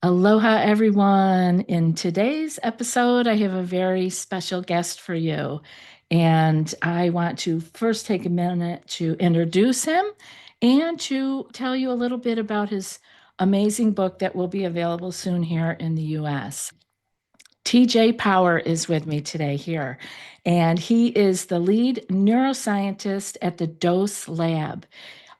Aloha, everyone. In today's episode, I have a very special guest for you. And I want to first take a minute to introduce him and to tell you a little bit about his amazing book that will be available soon here in the US. TJ Power is with me today here, and he is the lead neuroscientist at the Dose Lab,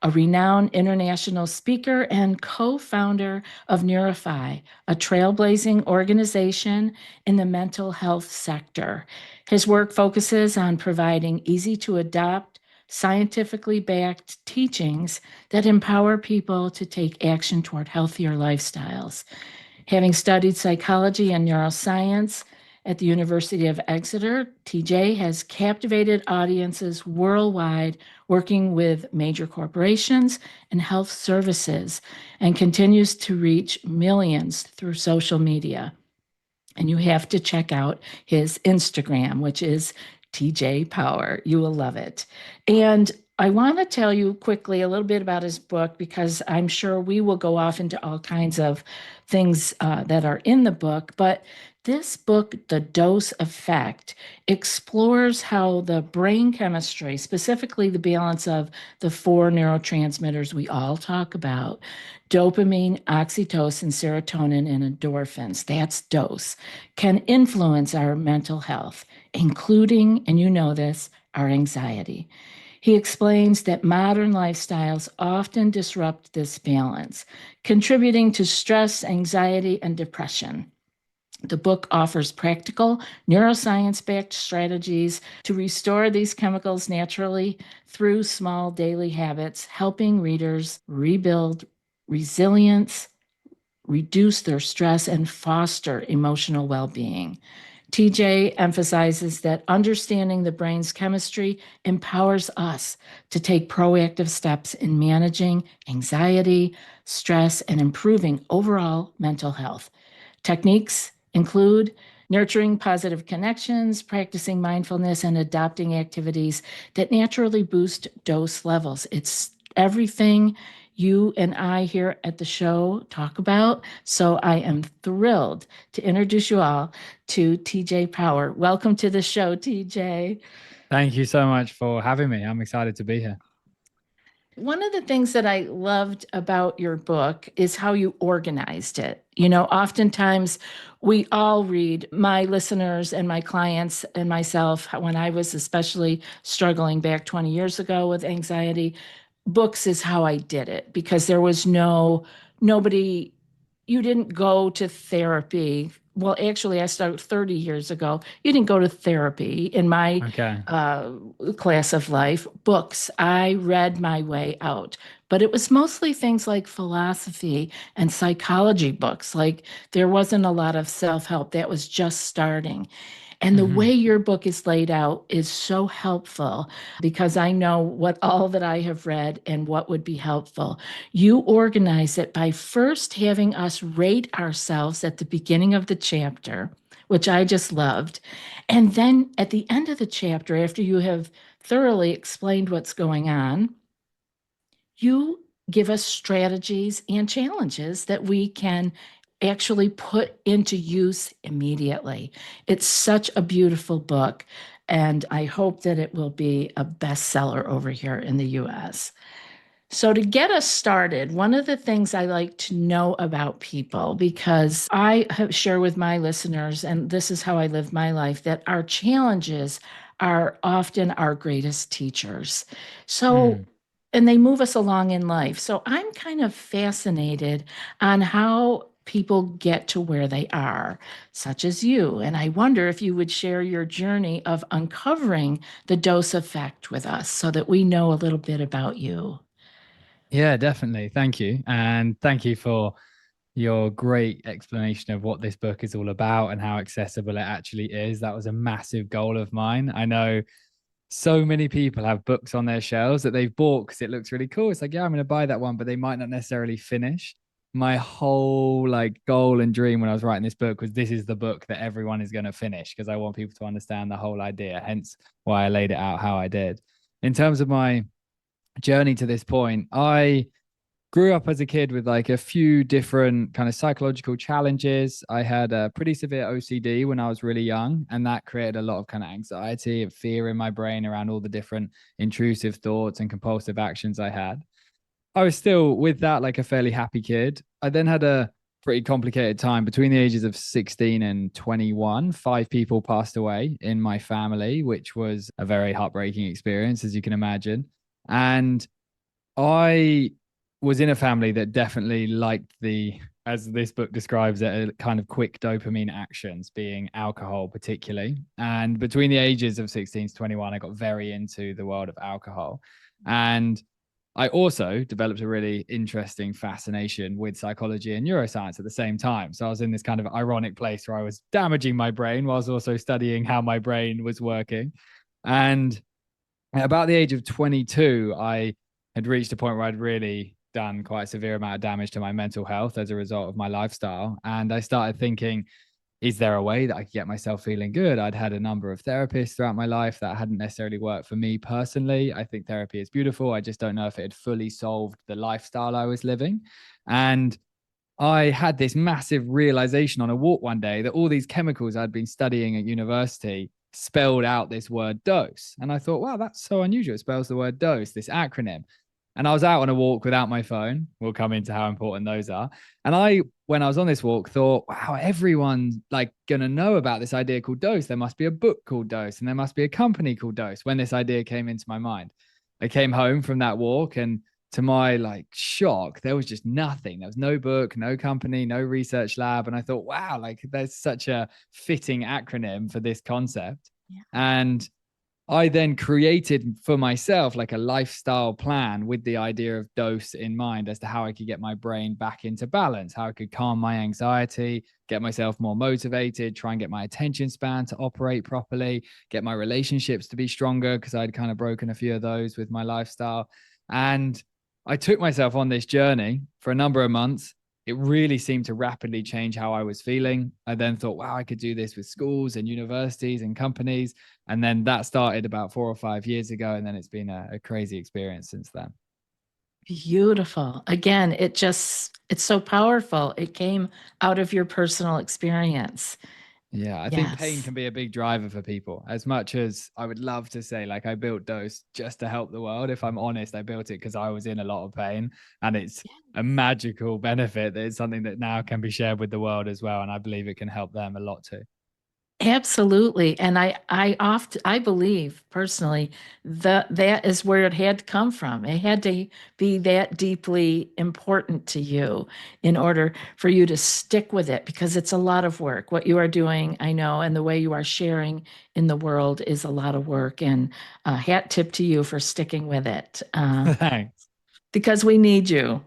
a renowned international speaker and co-founder of Neurify, a trailblazing organization in the mental health sector. His work focuses on providing easy to adopt, scientifically backed teachings that empower people to take action toward healthier lifestyles. Having studied psychology and neuroscience at the University of Exeter, TJ has captivated audiences worldwide, working with major corporations and health services, and continues to reach millions through social media. And you have to check out his Instagram, which is TJ Power. You will love it. And I want to tell you quickly a little bit about his book because I'm sure we will go off into all kinds of things that are in the book. But this book, The Dose Effect, explores how the brain chemistry, specifically the balance of the four neurotransmitters we all talk about, dopamine, oxytocin, serotonin, and endorphins, that's dose, can influence our mental health, including, and you know this, our anxiety. He explains that modern lifestyles often disrupt this balance, contributing to stress, anxiety, and depression. The book offers practical, neuroscience backed strategies to restore these chemicals naturally through small daily habits, helping readers rebuild resilience, reduce their stress, and foster emotional well being. TJ emphasizes that understanding the brain's chemistry empowers us to take proactive steps in managing anxiety, stress, and improving overall mental health. Techniques include nurturing positive connections, practicing mindfulness, and adopting activities that naturally boost dose levels. It's everything you and I here at the show talk about. So I am thrilled to introduce you all to TJ Power. Welcome to the show, TJ. Thank you so much for having me. I'm excited to be here. One of the things that I loved about your book is how you organized it. You know, oftentimes we all read, my listeners and my clients and myself, when I was especially struggling back 20 years ago with anxiety, books is how I did it because there was nobody, you didn't go to therapy. Well, actually, I started 30 years ago. You didn't go to therapy in my Okay. uh, class of life. Books, I read my way out. But it was mostly things like philosophy and psychology books. Like there wasn't a lot of self help that was just starting. And the way hmm your book is laid out is so helpful because I know what all that I have read and what would be helpful. You organize it by first having us rate ourselves at the beginning of the chapter, which I just loved. And then at the end of the chapter, after you have thoroughly explained what's going on, you give us strategies and challenges that we can actually put into use immediately. It's such a beautiful book, and I hope that it will be a bestseller over here in the US. So, to get us started, one of the things I like to know about people, because I have share with my listeners, and this is how I live my life, that our challenges are often our greatest teachers. So, Mm. and they move us along in life. So, I'm kind of fascinated on how people get to where they are, such as you. And I wonder if you would share your journey of uncovering the dose effect with us so that we know a little bit about you. Yeah, definitely. Thank you. And thank you for your great explanation of what this book is all about and how accessible it actually is. That was a massive goal of mine. I know so many people have books on their shelves that they've bought because it looks really cool. It's like, yeah, I'm going to buy that one, but they might not necessarily finish. My whole goal and dream when I was writing this book was this is the book that everyone is going to finish because I want people to understand the whole idea. Hence why I laid it out how I did. In terms of my journey to this point, I grew up as a kid with like a few different kind of psychological challenges. I had a pretty severe OCD when I was really young, and that created a lot of kind of anxiety and fear in my brain around all the different intrusive thoughts and compulsive actions I had. I was still with that like a fairly happy kid. I then had a pretty complicated time between the ages of 16 and 21. Five people passed away in my family, which was a very heartbreaking experience, as you can imagine. And I was in a family that definitely liked the, as this book describes it, a kind of quick dopamine actions, being alcohol, particularly. And between the ages of 16 to 21, I got very into the world of alcohol. And I also developed a really interesting fascination with psychology and neuroscience at the same time. So I was in this kind of ironic place where I was damaging my brain whilst also studying how my brain was working. And at about the age of 22, I had reached a point where I'd really done quite a severe amount of damage to my mental health as a result of my lifestyle. And I started thinking, is there a way that I could get myself feeling good? I'd had a number of therapists throughout my life that hadn't necessarily worked for me personally. I think therapy is beautiful. I just don't know if it had fully solved the lifestyle I was living. And I had this massive realization on a walk one day that all these chemicals I'd been studying at university spelled out this word dose. And I thought, wow, that's so unusual. It spells the word dose, this acronym. And I was out on a walk without my phone. We'll come into how important those are. And when I was on this walk, thought, wow, everyone's like gonna know about this idea called dose. There must be a book called Dose, and there must be a company called Dose. When this idea came into my mind, I came home from that walk, and to my like shock, there was just nothing. There was no book, no company, no research lab. And I thought, wow, like there's such a fitting acronym for this concept. Yeah. And I then created for myself like a lifestyle plan with the idea of dose in mind as to how I could get my brain back into balance, how I could calm my anxiety, get myself more motivated, try and get my attention span to operate properly, get my relationships to be stronger because I'd kind of broken a few of those with my lifestyle. And I took myself on this journey for a number of months. It really seemed to rapidly change how I was feeling. I then thought, wow, I could do this with schools and universities and companies. And then that started about 4 or 5 years ago. And then it's been a crazy experience since then. Beautiful. Again, it's so powerful. It came out of your personal experience. Yeah, I think pain Yes. can be a big driver for people. As much as I would love to say, like, I built Dose just to help the world, if I'm honest, I built it because I was in a lot of pain. And it's a magical benefit that it's something that now can be shared with the world as well. And I believe it can help them a lot too. Absolutely. And I believe personally that is where it had to come from. It had to be that deeply important to you in order for you to stick with it because it's a lot of work. What you are doing, I know, and the way you are sharing in the world is a lot of work. And hat tip to you for sticking with it Thanks. because we need you.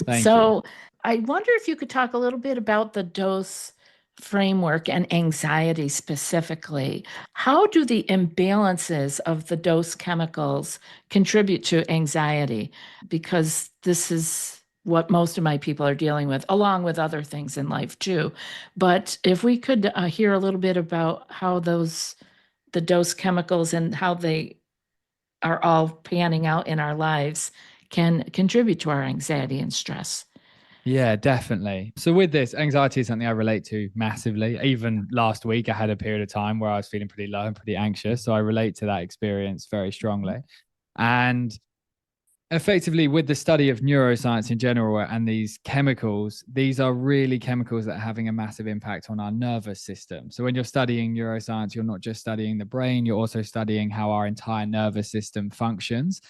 Thank you. So I wonder if you could talk a little bit about the dose framework and anxiety specifically. How do the imbalances of the dose chemicals contribute to anxiety? Because this is what most of my people are dealing with, along with other things in life too. But if we could hear a little bit about how the dose chemicals and how they are all panning out in our lives can contribute to our anxiety and stress. Yeah, definitely. So with this, anxiety is something I relate to massively. Even last week, I had a period of time where I was feeling pretty low and pretty anxious. So I relate to that experience very strongly. And effectively, with the study of neuroscience in general and these chemicals, these are really chemicals that are having a massive impact on our nervous system. So when you're studying neuroscience, you're not just studying the brain, you're also studying how our entire nervous system functions.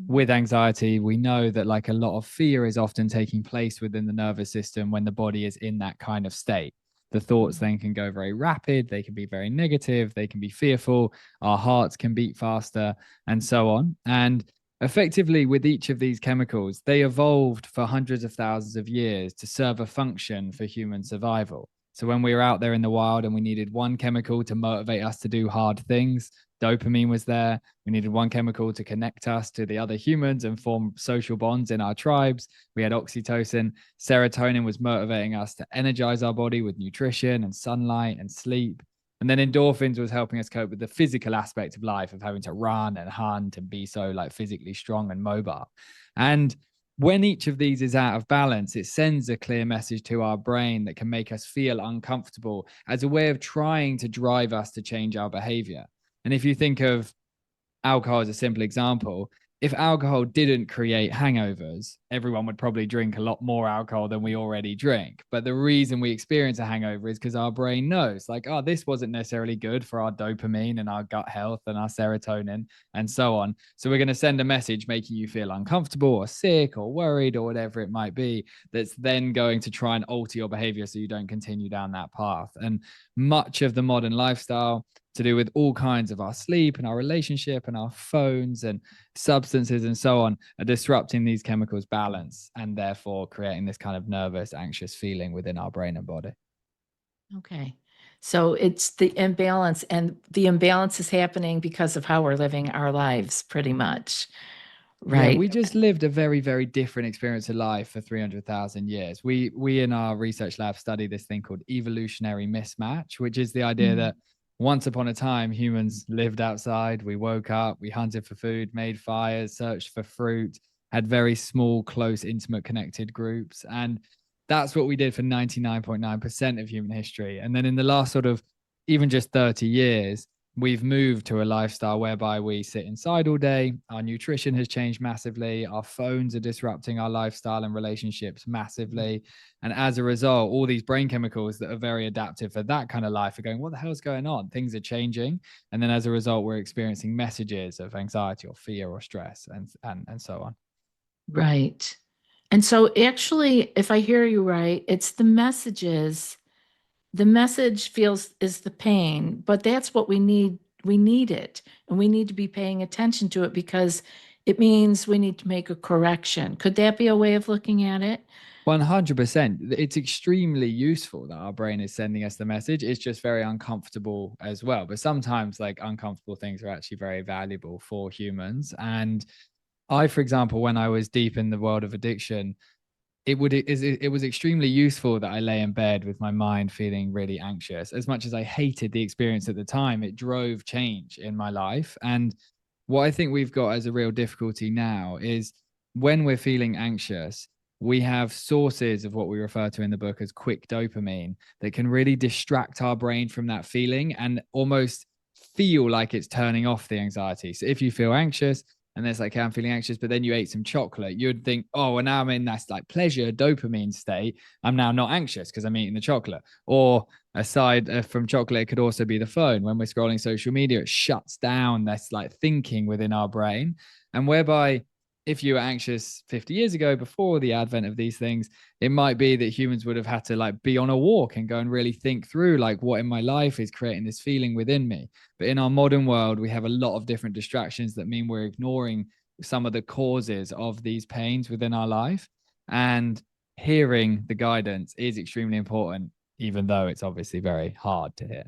With anxiety, we know that like a lot of fear is often taking place within the nervous system when the body is in that kind of state. The thoughts then can go very rapid, they can be very negative, they can be fearful, our hearts can beat faster, and so on. And effectively, with each of these chemicals, they evolved for hundreds of thousands of years to serve a function for human survival. So when we were out there in the wild and we needed one chemical to motivate us to do hard things, dopamine was there. We needed one chemical to connect us to the other humans and form social bonds in our tribes. We had oxytocin. Serotonin was motivating us to energize our body with nutrition and sunlight and sleep. And then endorphins was helping us cope with the physical aspect of life of having to run and hunt and be so like physically strong and mobile. And when each of these is out of balance, it sends a clear message to our brain that can make us feel uncomfortable as a way of trying to drive us to change our behavior. And if you think of alcohol as a simple example, if alcohol didn't create hangovers, everyone would probably drink a lot more alcohol than we already drink. But the reason we experience a hangover is because our brain knows, like, oh, this wasn't necessarily good for our dopamine and our gut health and our serotonin and so on. So we're going to send a message making you feel uncomfortable or sick or worried or whatever it might be, that's then going to try and alter your behavior so you don't continue down that path. And much of the modern lifestyle, to do with all kinds of our sleep and our relationship and our phones and substances and so on, are disrupting these chemicals' balance and therefore creating this kind of nervous, anxious feeling within our brain and body. Okay. So it's the imbalance, and the imbalance is happening because of how we're living our lives, pretty much. Yeah, Right. we just lived a very, very different experience of life for 300,000 years. We in our research lab study this thing called evolutionary mismatch, which is the idea Mm. that once upon a time humans lived outside, we woke up, we hunted for food, made fires, searched for fruit, had very small, close, intimate, connected groups. And that's what we did for 99.9% of human history. And then in the last sort of even just 30 years, we've moved to a lifestyle whereby we sit inside all day. Our nutrition has changed massively. Our phones are disrupting our lifestyle and relationships massively. And as a result, all these brain chemicals that are very adaptive for that kind of life are going, what the hell's going on? Things are changing. And then as a result, we're experiencing messages of anxiety or fear or stress and so on. Right. And so actually, if I hear you right, it's the messages. The message feels is the pain, but that's what we need. We need it, and we need to be paying attention to it because it means we need to make a correction. Could that be a way of looking at it? 100%. It's extremely useful that our brain is sending us the message. It's just very uncomfortable as well. But sometimes, like, uncomfortable things are actually very valuable for humans. And I, for example, when I was deep in the world of addiction, it was extremely useful that I lay in bed with my mind feeling really anxious. As much as I hated the experience at the time, it drove change in my life. And what I think we've got as a real difficulty now is when we're feeling anxious, we have sources of what we refer to in the book as quick dopamine that can really distract our brain from that feeling and almost feel like it's turning off the anxiety. So if you feel anxious, and there's like, okay, I'm feeling anxious, but then you ate some chocolate, you'd think, oh, well, now I'm in that like pleasure dopamine state. I'm now not anxious because I'm eating the chocolate. Or aside from chocolate, it could also be the phone. When we're scrolling social media, it shuts down this like thinking within our brain. And whereby if you were anxious 50 years ago before the advent of these things, it might be that humans would have had to like be on a walk and go and really think through like what in my life is creating this feeling within me. But in our modern world, we have a lot of different distractions that mean we're ignoring some of the causes of these pains within our life. And hearing the guidance is extremely important, even though it's obviously very hard to hear.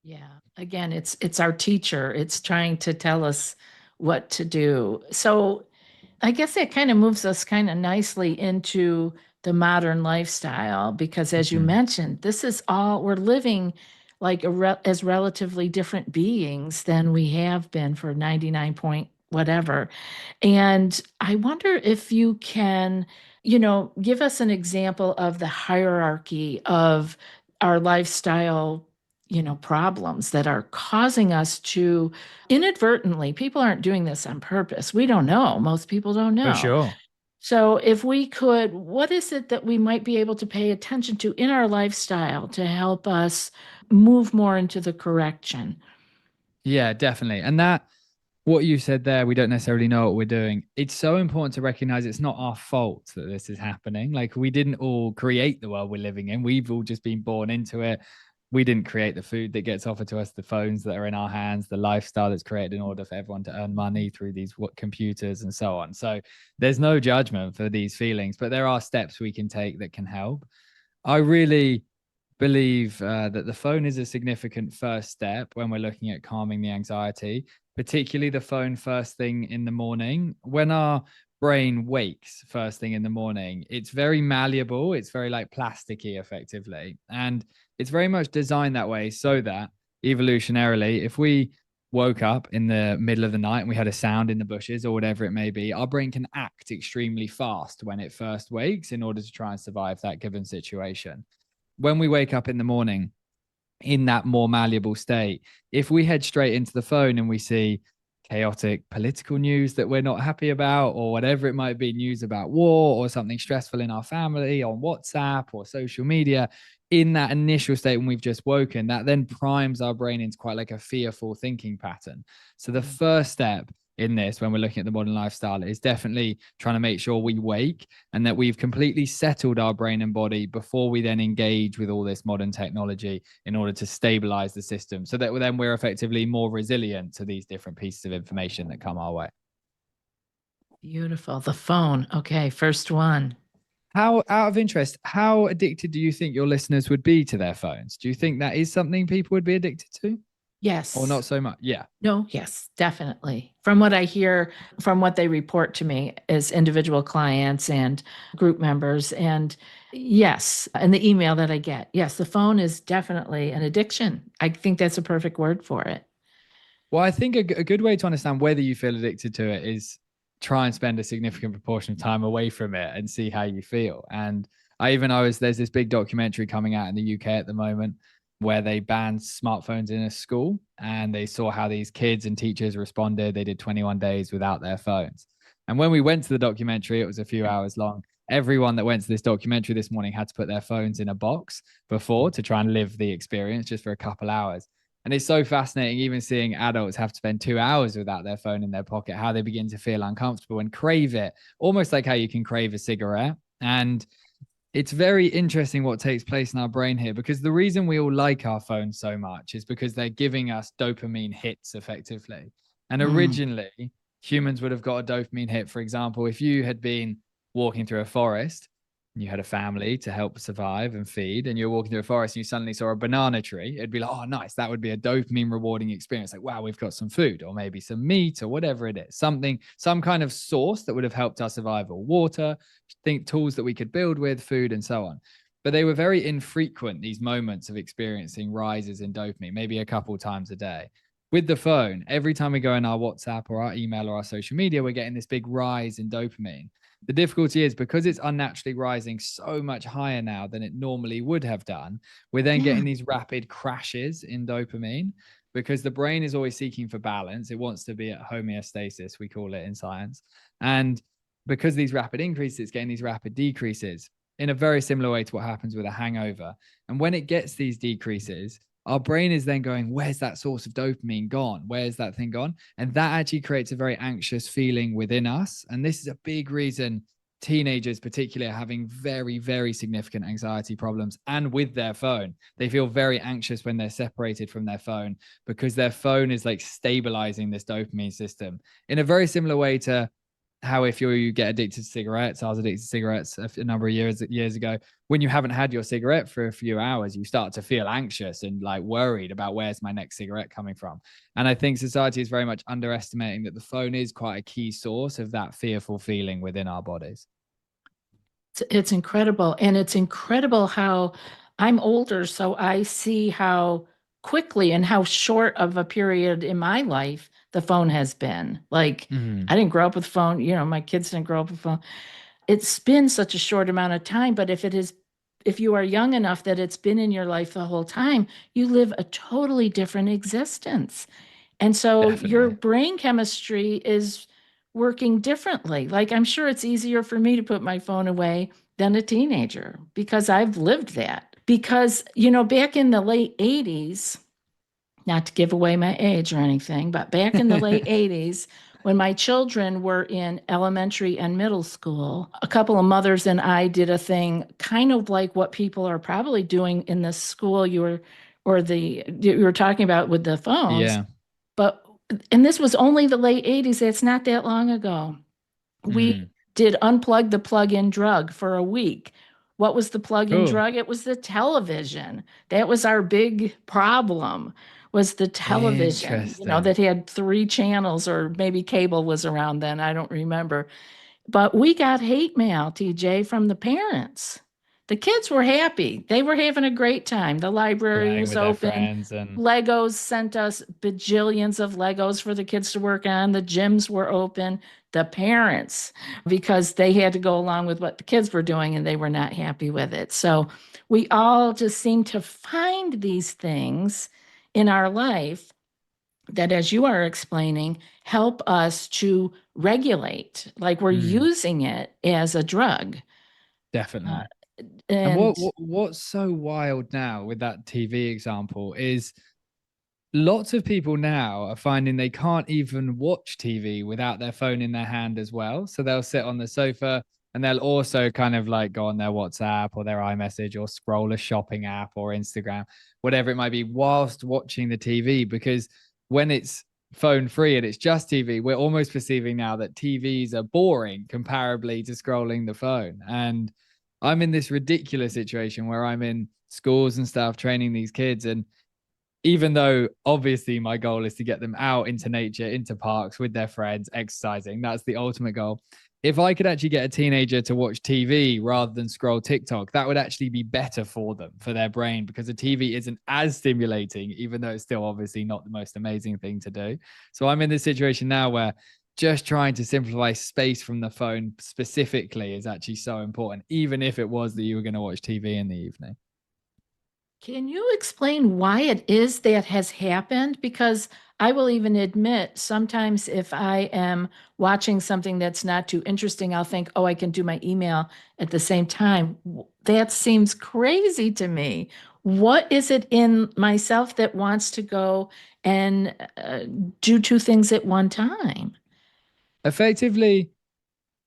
Yeah. Again, it's our teacher. It's trying to tell us what to do. So I guess that kind of moves us kind of nicely into the modern lifestyle because, as you Mhm. mentioned, this is all we're living like as relatively different beings than we have been for 99 point whatever. And I wonder if you can, give us an example of the hierarchy of our lifestyle, problems that are causing us to inadvertently, people aren't doing this on purpose. We don't know. Most people don't For know. sure. So, if we could, what is it that we might be able to pay attention to in our lifestyle to help us move more into the correction? Yeah, definitely. And that, what you said there, we don't necessarily know what we're doing. It's so important to recognize it's not our fault that this is happening. Like, we didn't all create the world we're living in, we've all just been born into it. We didn't create the food that gets offered to us, the phones that are in our hands, the lifestyle that's created in order for everyone to earn money through these computers and so on. So there's no judgment for these feelings, but there are steps we can take that can help. I really believe that the phone is a significant first step when we're looking at calming the anxiety, particularly the phone first thing in the morning. When our brain wakes first thing in the morning, it's very malleable, it's very like plasticky effectively. And it's very much designed that way so that evolutionarily, if we woke up in the middle of the night and we had a sound in the bushes or whatever it may be, our brain can act extremely fast when it first wakes in order to try and survive that given situation. When we wake up in the morning, in that more malleable state, if we head straight into the phone and we see chaotic political news that we're not happy about, or whatever it might be, news about war or something stressful in our family on WhatsApp or social media, in that initial state when we've just woken, that then primes our brain into quite like a fearful thinking pattern. So the first step in this, when we're looking at the modern lifestyle, is definitely trying to make sure we wake and that we've completely settled our brain and body before we then engage with all this modern technology in order to stabilize the system, so that then we're effectively more resilient to these different pieces of information that come our way. Beautiful. The phone. Okay, first one. How, out of interest, how addicted do you think your listeners would be to their phones? Do you think that is something people would be addicted to, or Yes. not so much? Yeah. No, yes, definitely. From what I hear, from what they report to me as individual clients and group members, and yes, and the email that I get, yes, the phone is definitely an addiction. I think that's a perfect word for it. Well, I think a good way to understand whether you feel addicted to it is try and spend a significant proportion of time away from it and see how you feel. And there's this big documentary coming out in the UK at the moment where they banned smartphones in a school and they saw how these kids and teachers responded. They did 21 days without their phones. And when we went to the documentary, it was a few hours long. Everyone that went to this documentary this morning had to put their phones in a box before to try and live the experience just for a couple hours. And it's so fascinating, even seeing adults have to spend 2 hours without their phone in their pocket, how they begin to feel uncomfortable and crave it, almost like how you can crave a cigarette. And it's very interesting what takes place in our brain here, because the reason we all like our phones so much is because they're giving us dopamine hits effectively. And Mm. originally, humans would have got a dopamine hit. For example, if you had been walking through a forest, you had a family to help survive and feed, and you're walking through a forest and you suddenly saw a banana tree, it'd be like, oh, nice. That would be a dopamine rewarding experience. Like, wow, we've got some food, or maybe some meat, or whatever it is. Something, some kind of source that would have helped our survival. Water, think tools that we could build with, food, and so on. But they were very infrequent, these moments of experiencing rises in dopamine, maybe a couple times a day. With the phone, every time we go in our WhatsApp or our email or our social media, we're getting this big rise in dopamine. The difficulty is because it's unnaturally rising so much higher now than it normally would have done, we're then Yeah. getting these rapid crashes in dopamine because the brain is always seeking for balance. It wants to be at homeostasis, we call it in science. And because these rapid increases, it's getting these rapid decreases in a very similar way to what happens with a hangover. And when it gets these decreases, our brain is then going, where's that source of dopamine gone? Where's that thing gone? And that actually creates a very anxious feeling within us. And this is a big reason teenagers, particularly, are having very, very significant anxiety problems. And with their phone, they feel very anxious when they're separated from their phone because their phone is like stabilizing this dopamine system in a very similar way to how if you get addicted to cigarettes. I was addicted to cigarettes a number of years ago. When you haven't had your cigarette for a few hours, you start to feel anxious and like worried about where's my next cigarette coming from. And I think society is very much underestimating that the phone is quite a key source of that fearful feeling within our bodies. It's incredible. And it's incredible how I'm older, so I see how quickly and how short of a period in my life the phone has been. Like, Mm-hmm. I didn't grow up with phone, my kids didn't grow up with phone. It's been such a short amount of time, but if you are young enough that it's been in your life the whole time, you live a totally different existence. And so your Definitely. brain chemistry is working differently. Like, I'm sure it's easier for me to put my phone away than a teenager because I've lived that. Because, back in the late 80s, not to give away my age or anything, but back in the late 80s, when my children were in elementary and middle school, a couple of mothers and I did a thing kind of like what people are probably doing in the school you were talking about with the phones. Yeah. But, and this was only the late 80s, it's not that long ago. We Mm. did unplug the plug-in drug for a week. What was the plug-in Cool. drug? It was the television. That was our big problem, was the television, Interesting. that had three channels, or maybe cable was around then. I don't remember. But we got hate mail, TJ, from the parents The kids were happy. They were having a great time. The library Playing was with their open. friends and Legos sent us bajillions of Legos for the kids to work on. The gyms were open. The parents, because they had to go along with what the kids were doing and they were not happy with it. So we all just seem to find these things in our life that, as you are explaining, help us to regulate, like we're mm, using it as a drug. Uh, definitely. And and what's so wild now with that TV example is lots of people now are finding they can't even watch TV without their phone in their hand as well. So they'll sit on the sofa and they'll also kind of like go on their WhatsApp or their iMessage or scroll a shopping app or Instagram, whatever it might be, whilst watching the TV. Because when it's phone free and it's just TV, we're almost perceiving now that TVs are boring comparably to scrolling the phone. And I'm in this ridiculous situation where I'm in schools and stuff training these kids, and even though obviously my goal is to get them out into nature, into parks with their friends, exercising, that's the ultimate goal. If I could actually get a teenager to watch TV rather than scroll TikTok, that would actually be better for them, for their brain, because the TV isn't as stimulating, even though it's still obviously not the most amazing thing to do. So I'm in this situation now where just trying to simplify space from the phone specifically is actually so important, even if it was that you were going to watch TV in the evening. can you explain why it is that has happened? Because I will even admit, sometimes if I am watching something that's not too interesting, I'll think, oh, I can do my email at the same time. That seems crazy to me. What is it in myself that wants to go and do two things at one time? Effectively,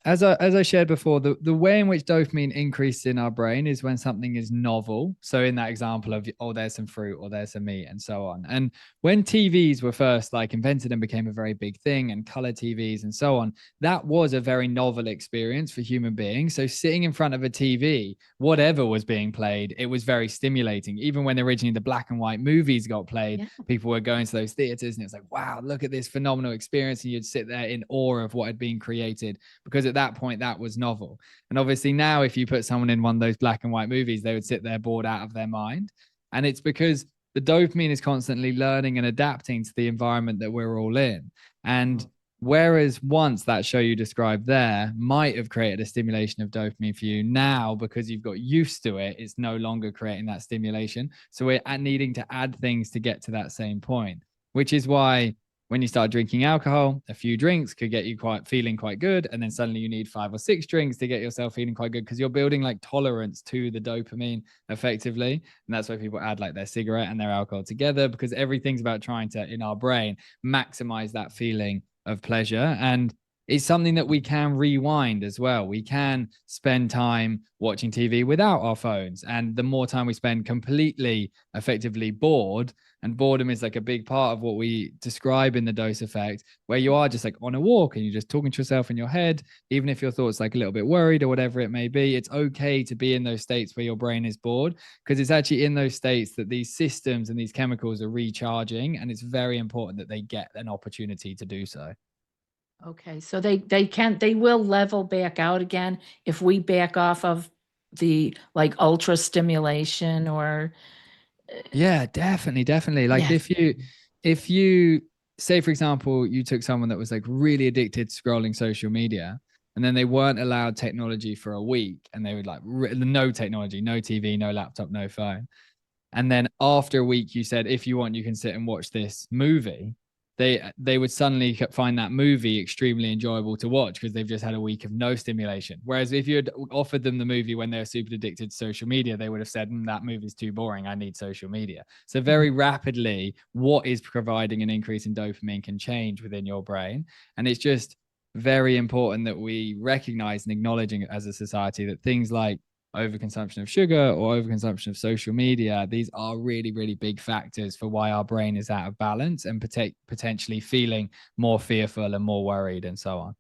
as I shared before, the way in which dopamine increases in our brain is when something is novel. So in that example of, oh, there's some fruit or there's some meat and so on. And when TVs were first like invented and became a very big thing, and color TVs and so on, that was a very novel experience for human beings. So sitting in front of a TV, whatever was being played, it was very stimulating. Even when originally the black and white movies got played, Yeah. people were going to those theaters and it's like, wow, look at this phenomenal experience. And you'd sit there in awe of what had been created, because at that point that was novel. And obviously now if you put someone in one of those black and white movies, they would sit there bored out of their mind. And it's because the dopamine is constantly learning and adapting to the environment that we're all in. And whereas once that show you described there might have created a stimulation of dopamine for you, now because you've got used to it, it's no longer creating that stimulation. So we're needing to add things to get to that same point, which is why when you start drinking alcohol, a few drinks could get you feeling quite good. And then suddenly you need 5 or 6 drinks to get yourself feeling quite good, because you're building like tolerance to the dopamine effectively. And that's why people add like their cigarette and their alcohol together, because everything's about trying to, in our brain, maximize that feeling of pleasure. And it's something that we can rewind as well. We can spend time watching TV without our phones. And the more time we spend completely effectively bored, and boredom is like a big part of what we describe in the dose effect, where you are just like on a walk and you're just talking to yourself in your head, even if your thoughts like a little bit worried or whatever it may be, it's okay to be in those states where your brain is bored, because it's actually in those states that these systems and these chemicals are recharging. And it's very important that they get an opportunity to do so. Okay, so they will level back out again if we back off of the like ultra stimulation or Yeah, definitely, definitely. Like yes. if you say, for example, you took someone that was like really addicted to scrolling social media, and then they weren't allowed technology for a week, and they would like no technology, no TV, no laptop, no phone. And then after a week you said, if you want, you can sit and watch this movie, they would suddenly find that movie extremely enjoyable to watch, because they've just had a week of no stimulation. Whereas if you had offered them the movie when they're super addicted to social media, they would have said, that movie's too boring, I need social media. So very rapidly, what is providing an increase in dopamine can change within your brain. And it's just very important that we recognize and acknowledging as a society that things like overconsumption of sugar or overconsumption of social media, these are really, really big factors for why our brain is out of balance and potentially feeling more fearful and more worried and so on.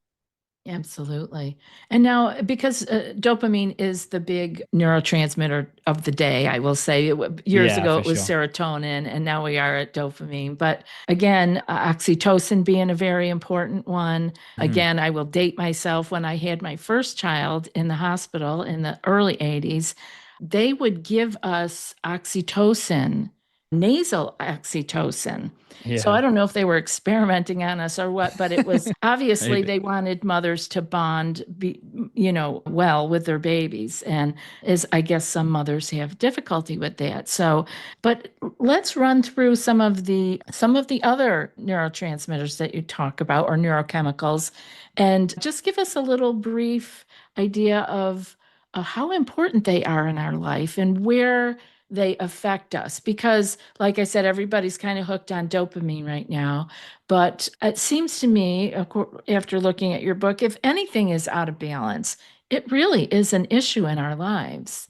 Absolutely. And now, because dopamine is the big neurotransmitter of the day, I will say years Yeah, ago for it was sure. serotonin, and now we are at dopamine. But again, oxytocin being a very important one. Mhm. Again, I will date myself when I had my first child in the hospital in the early 80s. they would give us oxytocin, nasal oxytocin. So I Yeah, don't know if they were experimenting on us or what, but it was obviously maybe. they wanted mothers to bond, well with their babies. And as I guess some mothers have difficulty with that. So, but let's run through some of the other neurotransmitters that you talk about or neurochemicals, and just give us a little brief idea of how important they are in our life and where they affect us. Because, like I said, everybody's kind of hooked on dopamine right now. But it seems to me, after looking at your book, if anything is out of balance, it really is an issue in our lives.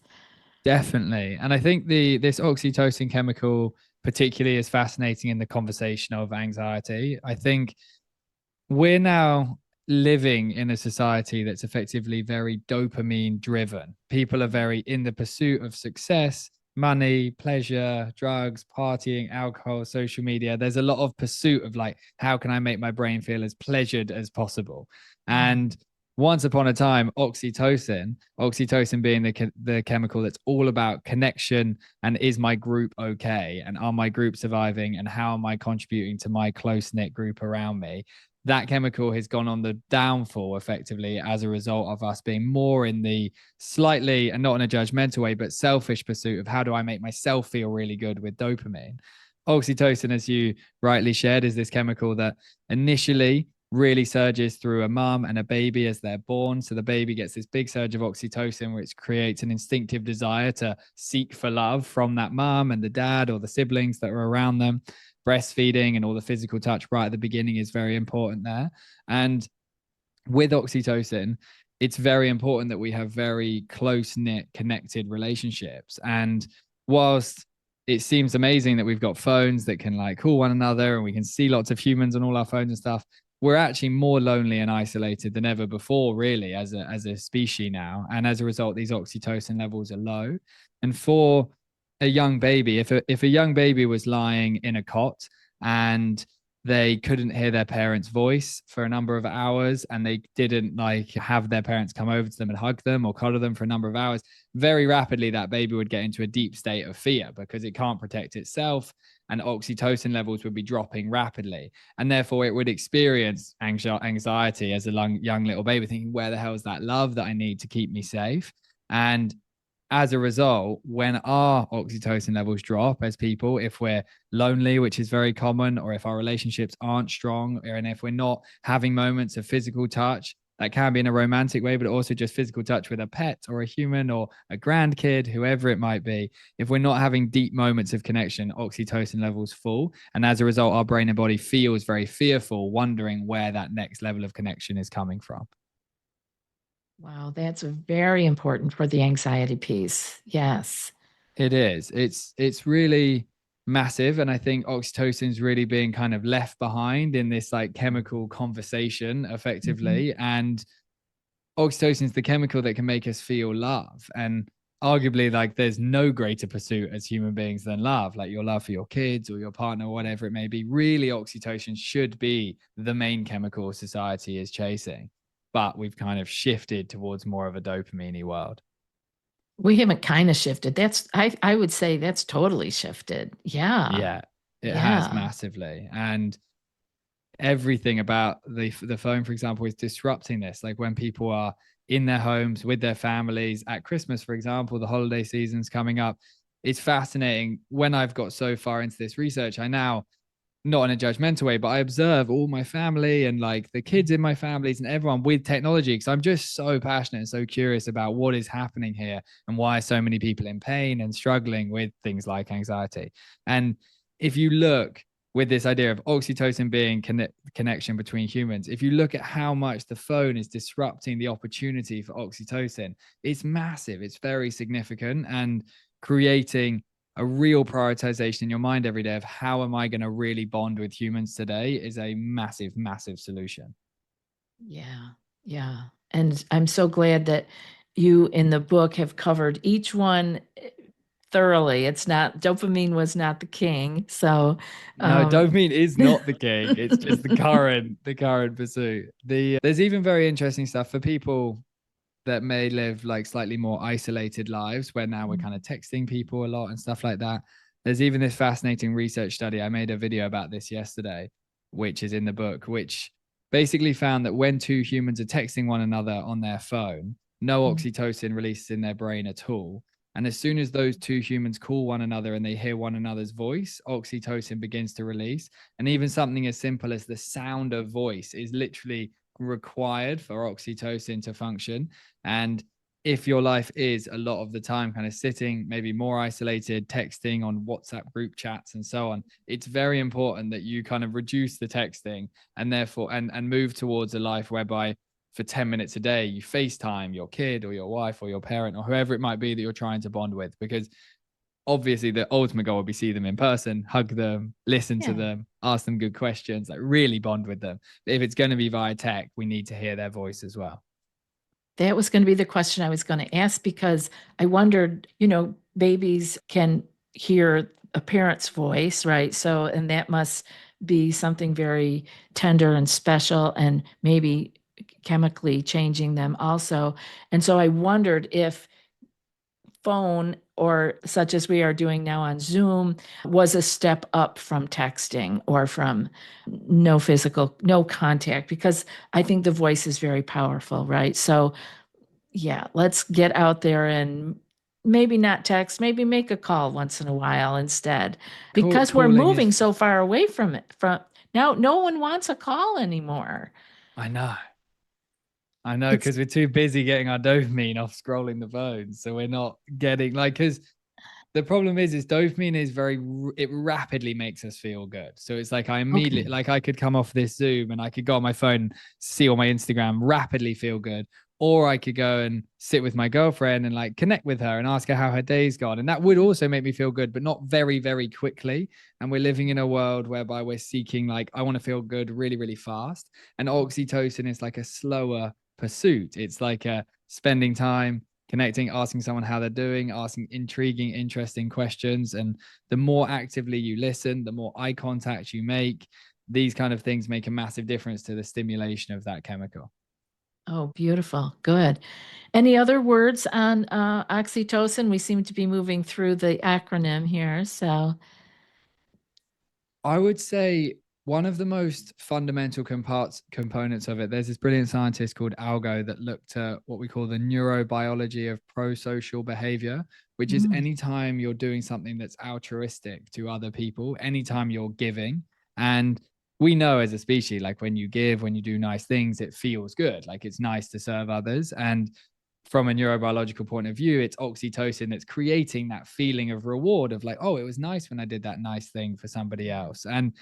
Definitely. And I think the this oxytocin chemical particularly is fascinating in the conversation of anxiety. I think we're now living in a society that's effectively very dopamine driven. People are very in the pursuit of success, money, pleasure, drugs, partying, alcohol, social media. There's a lot of pursuit of like, how can I make my brain feel as pleasured as possible? Yeah. And once upon a time, oxytocin being the chemical that's all about connection and is my group okay? And are my group surviving? And how am I contributing to my close knit group around me? That chemical has gone on the downfall effectively as a result of us being more in the slightly, and not in a judgmental way, but selfish pursuit of how do I make myself feel really good with dopamine. Oxytocin, as you rightly shared, is this chemical that initially really surges through a mum and a baby as they're born. So the baby gets this big surge of oxytocin, which creates an instinctive desire to seek for love from that mum and the dad or the siblings that are around them. Breastfeeding and all the physical touch right at the beginning is very important there. And with oxytocin, it's very important that we have very close knit, connected relationships. And whilst it seems amazing that we've got phones that can like call one another and we can see lots of humans on all our phones and stuff, we're actually more lonely and isolated than ever before, really, as a species now. And as a result, these oxytocin levels are low. And for a young baby, if a young baby was lying in a cot and they couldn't hear their parents' voice for a number of hours and they didn't like have their parents come over to them and hug them or cuddle them for a number of hours, very rapidly that baby would get into a deep state of fear because it can't protect itself, and oxytocin levels would be dropping rapidly, and therefore it would experience anxiety as a young little baby, thinking, where the hell is that love that I need to keep me safe? And as a result, when our oxytocin levels drop as people, if we're lonely, which is very common, or if our relationships aren't strong, and if we're not having moments of physical touch, that can be in a romantic way, but also just physical touch with a pet or a human or a grandkid, whoever it might be. If we're not having deep moments of connection, oxytocin levels fall. And as a result, our brain and body feels very fearful, wondering where that next level of connection is coming from. Wow, that's very important for the anxiety piece. Yes. It is. It's really massive, and I think oxytocin is really being kind of left behind in this like chemical conversation, Mhm. effectively. And oxytocin is the chemical that can make us feel love, and arguably, like there's no greater pursuit as human beings than love, like your love for your kids or your partner, or whatever it may be. Really, oxytocin should be the main chemical society is chasing, but we've kind of shifted towards more of a dopamine world. We haven't kind of shifted. I would say that's totally shifted. Yeah. Yeah, it has Yeah. massively. And everything about the phone, for example, is disrupting this. Like when people are in their homes with their families at Christmas, for example, the holiday season's coming up. It's fascinating. When I've got so far into this research, I now, not in a judgmental way, but I observe all my family and like the kids in my families and everyone with technology because I'm just so passionate and so curious about what is happening here and why so many people in pain and struggling with things like anxiety. And if you look with this idea of oxytocin being connection between humans, if you look at how much the phone is disrupting the opportunity for oxytocin, it's massive, it's very significant, and creating a real prioritization in your mind every day of how am I going to really bond with humans today is a massive, massive solution. Yeah. Yeah. And I'm so glad that you in the book have covered each one thoroughly. It's not, dopamine was not the king. So, No, um, dopamine is not the king. It's just the current pursuit. There's even very interesting stuff for people that may live like slightly more isolated lives where now we're kind of texting people a lot and stuff like that. There's even this fascinating research study. I made a video about this yesterday, which is in the book, which basically found that when two humans are texting one another on their phone, no oxytocin releases in their brain at all. And as soon as those two humans call one another and they hear one another's voice, oxytocin begins to release. And even something as simple as the sound of voice is literally required for oxytocin to function. And if your life is a lot of the time kind of sitting, maybe more isolated, texting on WhatsApp group chats and so on, it's very important that you kind of reduce the texting and therefore and move towards a life whereby for 10 minutes a day you FaceTime your kid or your wife or your parent or whoever it might be that you're trying to bond with, because obviously the ultimate goal would be see them in person, hug them, listen to them, ask them good questions, like really bond with them. But if it's going to be via tech, we need to hear their voice as well. That was going to be the question I was going to ask because I wondered, babies can hear a parent's voice, right? So, and that must be something very tender and special and maybe chemically changing them also. And so I wondered if phone or such as we are doing now on Zoom was a step up from texting or from no contact, because I think the voice is very powerful, right? So yeah, let's get out there and maybe not text, maybe make a call once in a while instead, because we're Calling moving is, so far away from it. From now, no one wants a call anymore. I know. I know, It's because we're too busy getting our dopamine off scrolling the phone. So we're not getting like, because the problem is dopamine is it rapidly makes us feel good. So it's like I immediately, okay. like I could come off this Zoom and I could go on my phone, see on my Instagram, rapidly feel good. Or I could go and sit with my girlfriend and like connect with her and ask her how her day's gone. And that would also make me feel good, but not very, very quickly. And we're living in a world whereby we're seeking, like, I want to feel good really, really fast. And oxytocin is like a slower pursuit. It's like spending time connecting, asking someone how they're doing, asking intriguing, interesting questions. And the more actively you listen, the more eye contact you make, these kind of things make a massive difference to the stimulation of that chemical. Oh, beautiful. Good. Any other words on oxytocin? We seem to be moving through the acronym here. So, I would say one of the most fundamental components of it, there's this brilliant scientist called Algo that looked at what we call the neurobiology of pro-social behavior, which is mm, anytime you're doing something that's altruistic to other people, anytime you're giving. And we know as a species, like when you give, when you do nice things, it feels good. Like it's nice to serve others. And from a neurobiological point of view, it's oxytocin that's creating that feeling of reward of like, oh, it was nice when I did that nice thing for somebody else. And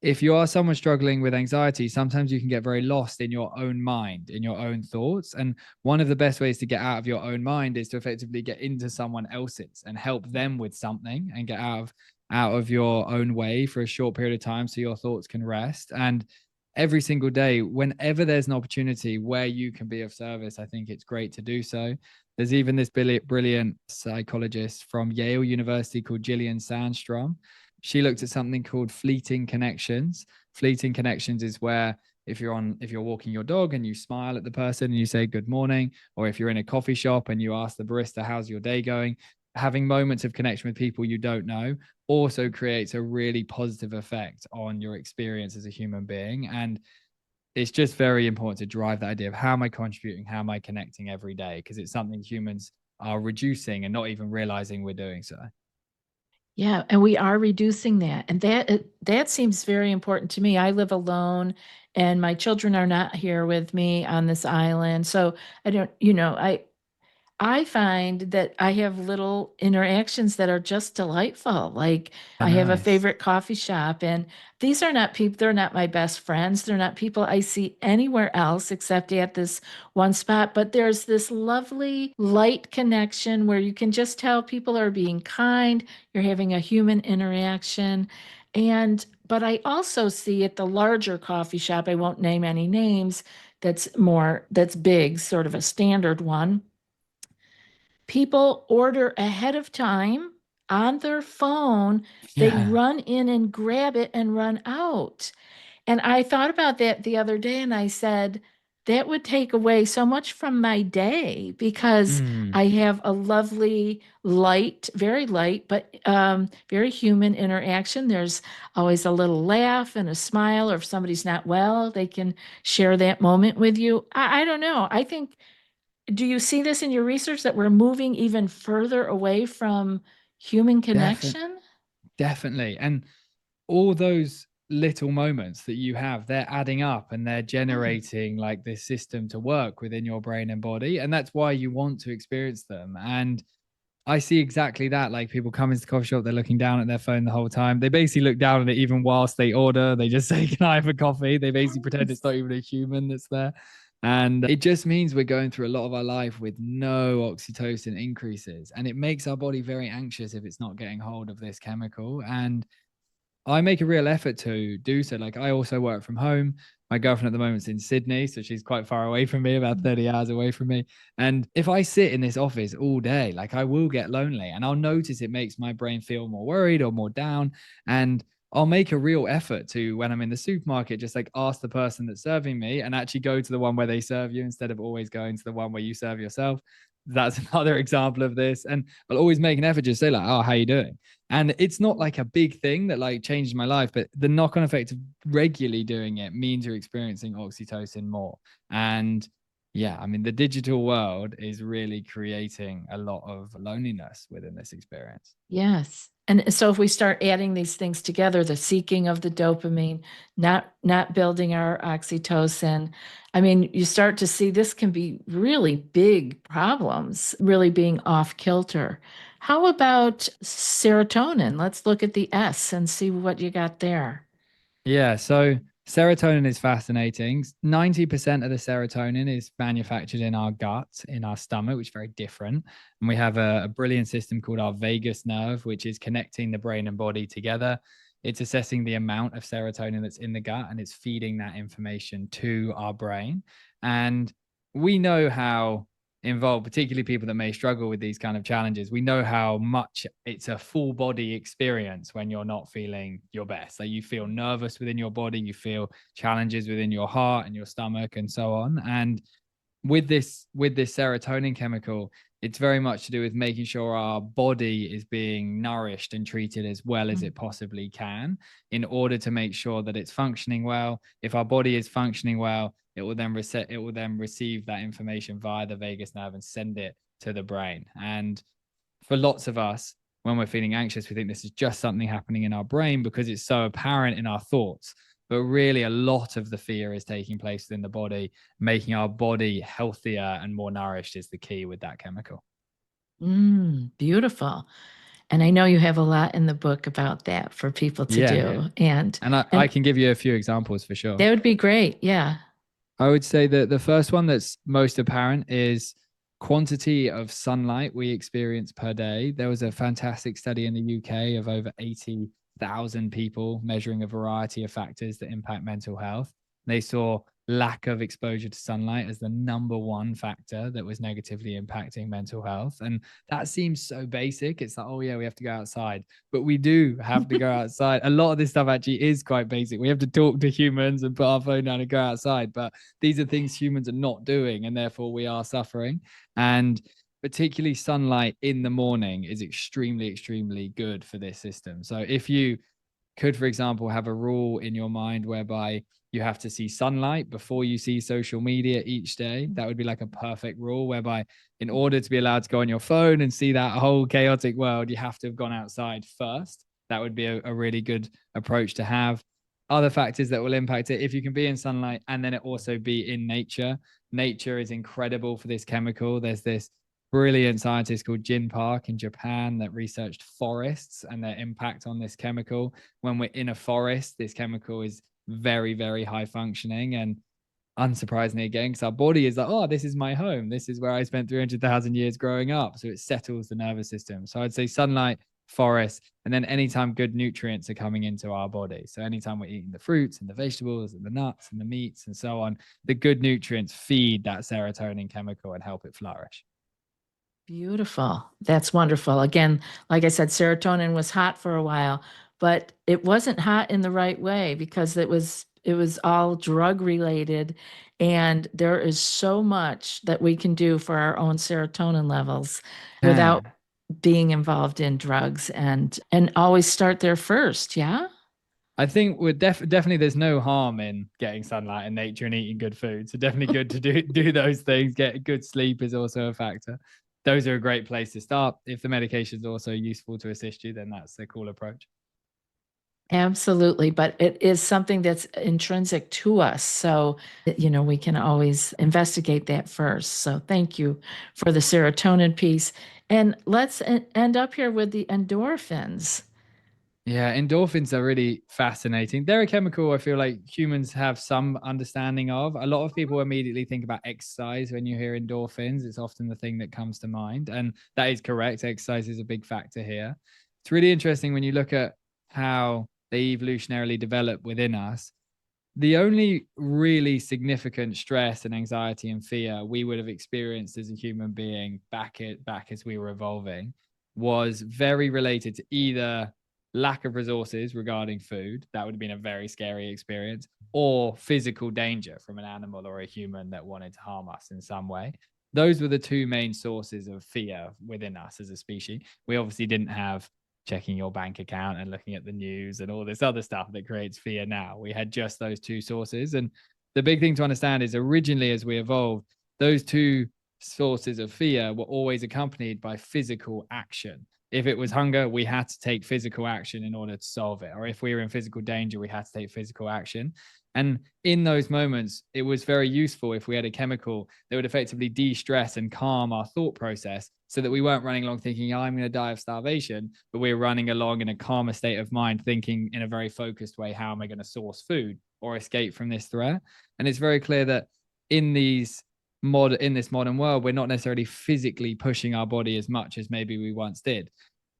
if you are someone struggling with anxiety, sometimes you can get very lost in your own mind, in your own thoughts. And one of the best ways to get out of your own mind is to effectively get into someone else's and help them with something and get out of your own way for a short period of time so your thoughts can rest. And every single day, whenever there's an opportunity where you can be of service, I think it's great to do so. There's even this brilliant psychologist from Yale University called Gillian Sandstrom. She looked at something called fleeting connections. Fleeting connections is where if you're walking your dog and you smile at the person and you say good morning, or if you're in a coffee shop and you ask the barista how's your day going, having moments of connection with people you don't know also creates a really positive effect on your experience as a human being. And it's just very important to drive the idea of how am I contributing, how am I connecting every day, because it's something humans are reducing and not even realizing we're doing so. yeah, and we are reducing that, and that seems very important to me. I live alone, and my children are not here with me on this island, so I don't, I find that I have little interactions that are just delightful. Like Oh, I have a nice. favorite coffee shop, and these are not people, they're not my best friends. They're not people I see anywhere else except at this one spot. But there's this lovely light connection where you can just tell people are being kind, you're having a human interaction. But I also see at the larger coffee shop, I won't name any names, that's big, sort of a standard one. People order ahead of time on their phone. They Yeah. run in and grab it and run out. And I thought about that the other day and I said, that would take away so much from my day because Mm, I have a lovely, light, very light, but very human interaction. There's always a little laugh and a smile, or if somebody's not well, they can share that moment with you. I don't know. I think, do you see this in your research that we're moving even further away from human definitely. connection? Definitely. And all those little moments that you have, they're adding up and they're Right. generating like this system to work within your brain and body. And that's why you want to experience them. And I see exactly that. Like people come into the coffee shop, they're looking down at their phone the whole time. They basically look down at it even whilst they order. They just say, "Can I have a coffee?" They basically pretend it's Yes. not even a human that's there. And it just means we're going through a lot of our life with no oxytocin increases. And it makes our body very anxious if it's not getting hold of this chemical. And I make a real effort to do so. Like I also work from home. My girlfriend at the moment's in Sydney, so she's quite far away from me, about 30 hours away from me. And if I sit in this office all day, like I will get lonely and I'll notice it makes my brain feel more worried or more down. And I'll make a real effort to, when I'm in the supermarket, just like ask the person that's serving me and actually go to the one where they serve you instead of always going to the one where you serve yourself. That's another example of this. And I'll always make an effort to say like, "Oh, how you doing?" And it's not like a big thing that like changed my life, but the knock-on effect of regularly doing it means you're experiencing oxytocin more. And yeah, I mean, the digital world is really creating a lot of loneliness within this experience. Yes. And so if we start adding these things together, the seeking of the dopamine, not building our oxytocin, I mean, you start to see this can be really big problems, really being off kilter. How about serotonin? Let's look at the S and see what you got there. Yeah, so serotonin is fascinating. 90% of the serotonin is manufactured in our gut, in our stomach, which is very different. And we have a brilliant system called our vagus nerve, which is connecting the brain and body together. It's assessing the amount of serotonin that's in the gut and it's feeding that information to our brain. And we know how involved, particularly people that may struggle with these kind of challenges, we know how much it's a full body experience when you're not feeling your best. Like you feel nervous within your body, you feel challenges within your heart and your stomach and so on. And with this serotonin chemical, it's very much to do with making sure our body is being nourished and treated as well as it possibly can in order to make sure that it's functioning well. If our body is functioning well, it will then receive that information via the vagus nerve and send it to the brain. And for lots of us, when we're feeling anxious, we think this is just something happening in our brain because it's so apparent in our thoughts. But really, a lot of the fear is taking place within the body. Making our body healthier and more nourished is the key with that chemical. Beautiful. And I know you have a lot in the book about that for people to Yeah, yeah. do. And And I and can give you a few examples for sure. that would be great. Yeah. I would say that the first one that's most apparent is quantity of sunlight we experience per day. There was a fantastic study in the UK of over 80,000 people measuring a variety of factors that impact mental health. They saw lack of exposure to sunlight as the number one factor that was negatively impacting mental health. And that seems so basic. It's like, oh, yeah, we have to go outside. But we do have to go outside. A lot of this stuff actually is quite basic. We have to talk to humans and put our phone down and go outside. But these are things humans are not doing, and therefore we are suffering. And particularly sunlight in the morning is extremely, extremely good for this system. So if you could, for example, have a rule in your mind whereby you have to see sunlight before you see social media each day, that would be like a perfect rule whereby, in order to be allowed to go on your phone and see that whole chaotic world, you have to have gone outside first. That would be a really good approach to have. Other factors that will impact it, if you can be in sunlight and then it also be in nature. Nature is incredible for this chemical. There's this brilliant scientist called Jin Park in Japan that researched forests and their impact on this chemical. When we're in a forest, this chemical is very, very high functioning. And unsurprisingly, again, because our body is like, oh, this is my home. This is where I spent 300,000 years growing up. So it settles the nervous system. So I'd say sunlight, forest, and then anytime good nutrients are coming into our body. So anytime we're eating the fruits and the vegetables and the nuts and the meats and so on, the good nutrients feed that serotonin chemical and help it flourish. Beautiful. That's wonderful. Again, like I said, serotonin was hot for a while, but it wasn't hot in the right way because it was all drug related. And there is so much that we can do for our own serotonin levels without Can. being involved in drugs, and always start there first. Yeah. I think we're definitely there's no harm in getting sunlight and nature and eating good food. So definitely good to do those things. Get good sleep is also a factor. Those are a great place to start. If the medication is also useful to assist you, then that's a cool approach. Absolutely, but it is something that's intrinsic to us. So, we can always investigate that first. So, thank you for the serotonin piece. And let's end up here with the endorphins. Yeah, endorphins are really fascinating. They're a chemical I feel like humans have some understanding of. A lot of people immediately think about exercise when you hear endorphins. It's often the thing that comes to mind. And that is correct. Exercise is a big factor here. It's really interesting when you look at how they evolutionarily develop within us. The only really significant stress and anxiety and fear we would have experienced as a human being back as we were evolving was very related to either lack of resources regarding food, that would have been a very scary experience, or physical danger from an animal or a human that wanted to harm us in some way. Those were the two main sources of fear within us as a species. We obviously didn't have checking your bank account and looking at the news and all this other stuff that creates fear now. We had just those two sources. And the big thing to understand is originally, as we evolved, those two sources of fear were always accompanied by physical action. If it was hunger, we had to take physical action in order to solve it. Or if we were in physical danger, we had to take physical action. And in those moments, it was very useful if we had a chemical that would effectively de stress and calm our thought process so that we weren't running along thinking, oh, I'm going to die of starvation, but we're running along in a calmer state of mind, thinking in a very focused way, how am I going to source food or escape from this threat? And it's very clear that in this modern world, we're not necessarily physically pushing our body as much as maybe we once did.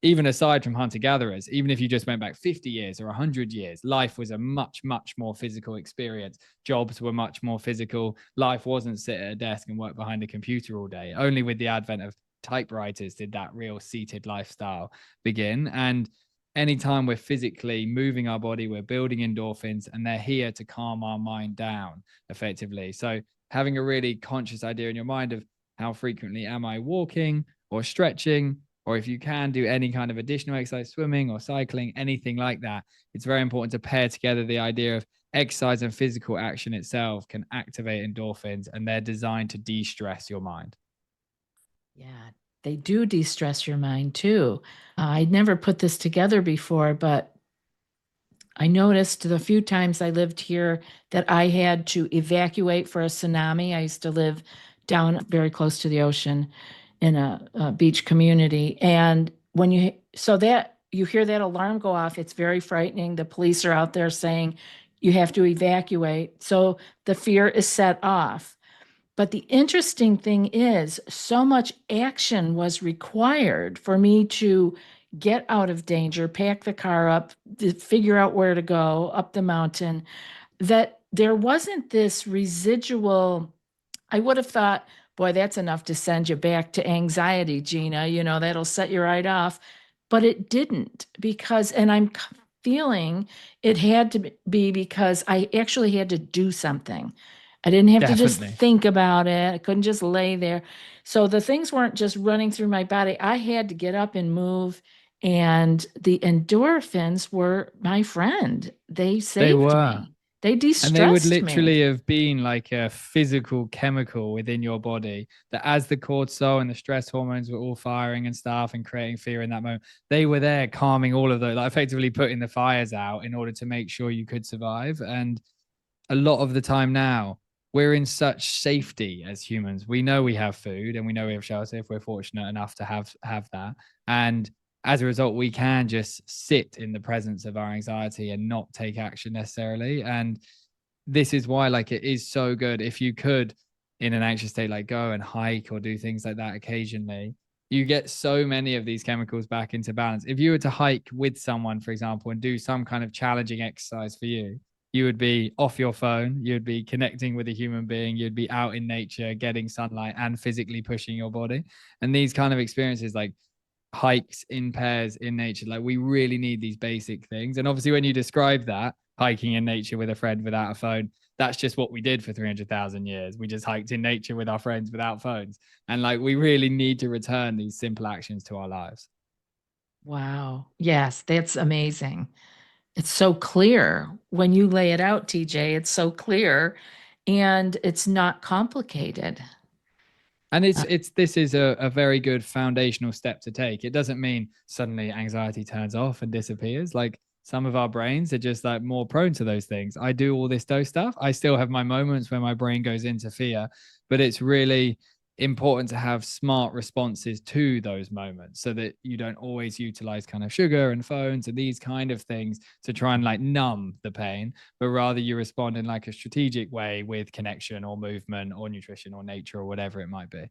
Even aside from hunter gatherers, even if you just went back 50 years or 100 years, life was a much, much more physical experience. Jobs were much more physical. Life wasn't sit at a desk and work behind a computer all day. Only with the advent of typewriters did that real seated lifestyle begin. And anytime we're physically moving our body, we're building endorphins, and they're here to calm our mind down effectively. So having a really conscious idea in your mind of how frequently am I walking or stretching, or if you can do any kind of additional exercise, swimming or cycling, anything like that, it's very important to pair together the idea of exercise and physical action itself can activate endorphins, and they're designed to de-stress your mind. Yeah, they do de-stress your mind too. I'd never put this together before, but I noticed the few times I lived here that I had to evacuate for a tsunami. I used to live down very close to the ocean in a beach community. And so that you hear that alarm go off, it's very frightening. The police are out there saying you have to evacuate. So the fear is set off. But the interesting thing is, so much action was required for me to get out of danger, pack the car up, figure out where to go up the mountain, that there wasn't this residual. I would have thought, boy, that's enough to send you back to anxiety, Gina. That'll set you right off. But it didn't, because, and I'm feeling it had to be because I actually had to do something. I didn't have to just Definitely. think about it. I couldn't just lay there. So the things weren't just running through my body. I had to get up and move. And the endorphins were my friend. They They saved were. me. They And they would de-stressed me. literally have been like a physical chemical within your body that as the cortisol and the stress hormones were all firing and stuff and creating fear in that moment, they were there calming all of those, like effectively putting the fires out in order to make sure you could survive. And a lot of the time now, we're in such safety as humans. We know we have food and we know we have shelter if we're fortunate enough to have that. And as a result, we can just sit in the presence of our anxiety and not take action necessarily. And this is why like it is so good if you could in an anxious state like go and hike or do things like that occasionally. You get so many of these chemicals back into balance. If you were to hike with someone, for example, and do some kind of challenging exercise for you would be off your phone, you'd be connecting with a human being, you'd be out in nature getting sunlight and physically pushing your body. And these kind of experiences like hikes in pairs in nature, like we really need these basic things. And obviously when you describe that, hiking in nature with a friend without a phone. That's just what we did for 300,000 years. We just hiked in nature with our friends without phones. And like, we really need to return these simple actions to our lives. Wow. Yes, that's amazing. It's so clear when you lay it out, TJ. It's so clear and it's not complicated. And Uh, it's this is a very good foundational step to take. It doesn't mean suddenly anxiety turns off and disappears. Like, some of our brains are just like more prone to those things. I do all this dose stuff. I still have my moments where my brain goes into fear, but it's really important to have smart responses to those moments so that you don't always utilize kind of sugar and phones and these kind of things to try and like numb the pain, but rather you respond in like a strategic way with connection or movement or nutrition or nature or whatever it might be.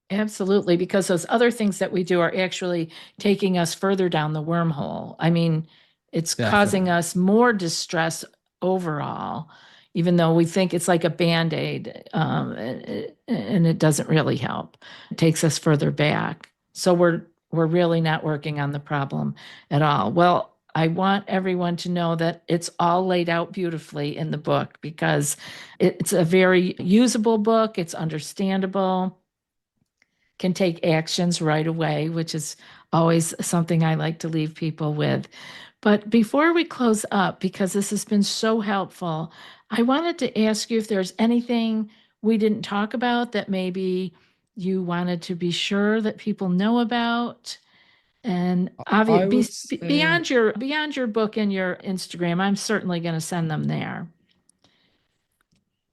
Absolutely, because those other things that we do are actually taking us further down the wormhole. I mean, it's causing Definitely. us more distress overall, even though we think it's like a band-aid, and it doesn't really help. It takes us further back. So we're really not working on the problem at all. Well, I want everyone to know that it's all laid out beautifully in the book because it's a very usable book. It's understandable, can take actions right away, which is always something I like to leave people with. But before we close up, because this has been so helpful, I wanted to ask you if there's anything we didn't talk about that maybe you wanted to be sure that people know about. And I would obviously, say, beyond your book and your Instagram, I'm certainly going to send them there.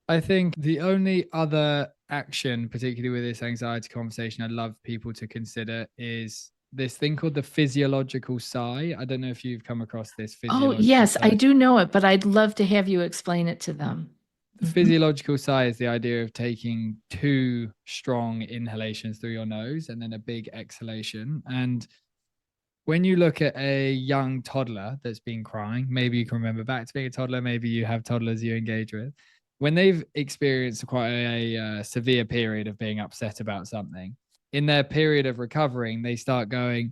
I think the only other action, particularly with this anxiety conversation, I'd love people to consider is this thing called the physiological sigh. I don't know if you've come across this Oh, physiological yes, I sigh. do know it, but I'd love to have you explain it to them. The physiological sigh is the idea of taking two strong inhalations through your nose and then a big exhalation. And when you look at a young toddler that's been crying, maybe you can remember back to being a toddler, maybe you have toddlers you engage with. When they've experienced quite a severe period of being upset about something, in their period of recovering, they start double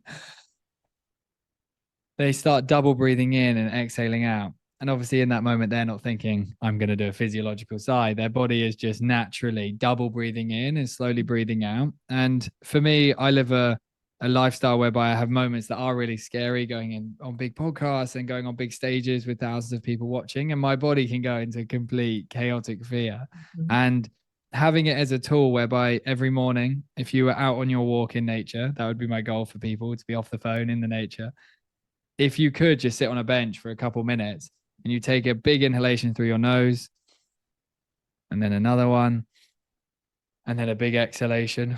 breathing in and exhaling out. And obviously, in that moment, they're not thinking, I'm going to do a physiological sigh. Their body is just naturally double breathing in and slowly breathing out. And for me, I live a lifestyle whereby I have moments that are really scary, going in on big podcasts and going on big stages with thousands of people watching. And my body can go into complete chaotic fear. Mhm. And having it as a tool whereby every morning, if you were out on your walk in nature, that would be my goal for people, to be off the phone in the nature. If you could just sit on a bench for a couple minutes and you take a big inhalation through your nose and then another one and then a big exhalation.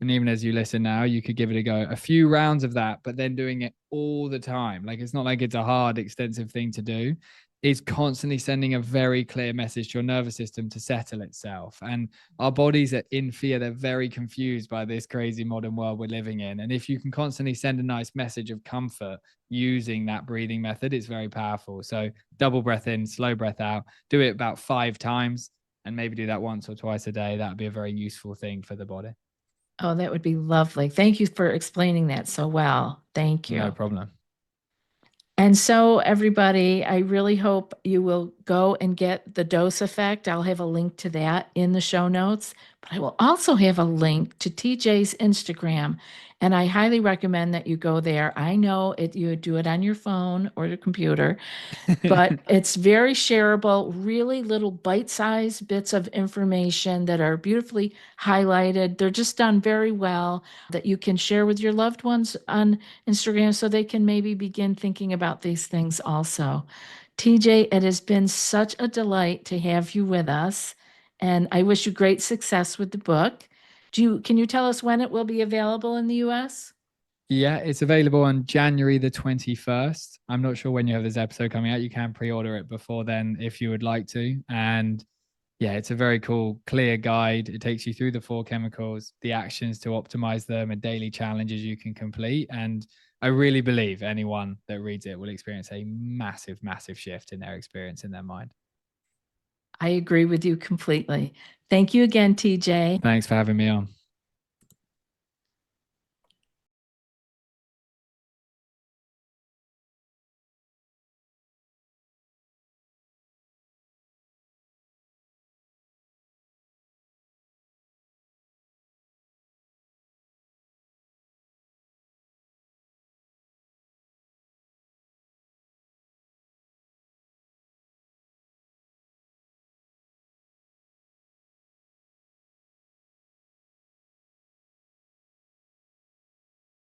And even as you listen now, you could give it a go. A few rounds of that, but then doing it all the time. Like, it's not like it's a hard, extensive thing to do. It's constantly sending a very clear message to your nervous system to settle itself. And our bodies are in fear. They're very confused by this crazy modern world we're living in. And if you can constantly send a nice message of comfort using that breathing method, it's very powerful. So double breath in, slow breath out, do it about 5 times and maybe do that once or twice a day. That would be a very useful thing for the body. Oh, that would be lovely. Thank you for explaining that so well. Thank No you. problem. And so, everybody, I really hope you will go and get the dose effect. I'll have a link to that in the show notes, but I will also have a link to TJ's Instagram. And I highly recommend that you go there. I know it, you do it on your phone or your computer, but it's very shareable, really little bite-sized bits of information that are beautifully highlighted. They're just done very well that you can share with your loved ones on Instagram so they can maybe begin thinking about these things also. TJ, it has been such a delight to have you with us, and I wish you great success with the book. Can you tell us when it will be available in the US? Yeah, it's available on January the 21st. I'm not sure when you have this episode coming out. You can pre-order it before then if you would like to. And yeah, it's a very cool, clear guide. It takes you through the four chemicals, the actions to optimize them, and daily challenges you can complete. And I really believe anyone that reads it will experience a massive, massive shift in their experience in their mind. I agree with you completely. Thank you again, TJ. Thanks for having me on.